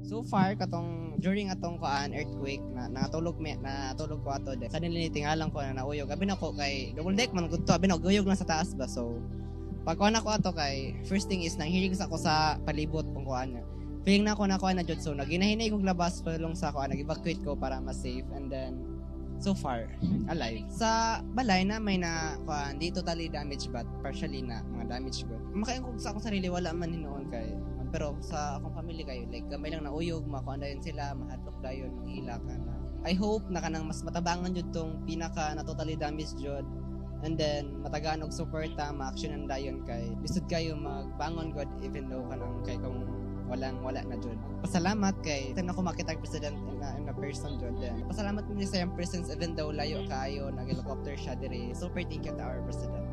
So far katong during atong earthquake na natulog ko ato de. Suddenly tingalan ko na nauyog. Abi nako kay double deck man gud to. Abi naguyog lang sa taas ba. So pagkuan ako ato kay first thing is nanghirig sa ako sa palibot kung kuan niya. Feeling na ako na jud so naginahinay kong labas palong sa ako nag-evacuate ko para mas safe and then so far alive. Sa balay na may na kuan di totally damaged but partially na mga damage good. Makayon ko sa akong sarili wala man hinoon kay pero sa akong family kayo like gamay lang na uyog makuan dayon sila mahadlok dayon hila ka na. I hope na kanang mas matabangan jud tong pinaka na totally damaged jud and then matagaan og suporta ma-actionan dayon kay lisod kayo magbangon god even though kanang kay kung wala na jud. Pasalamat kay tan ako makita ang president in a person jud. Pasalamat mi sa iyang presence even though layo kaayo nag-helicopter siya diri. Super thank you to our president.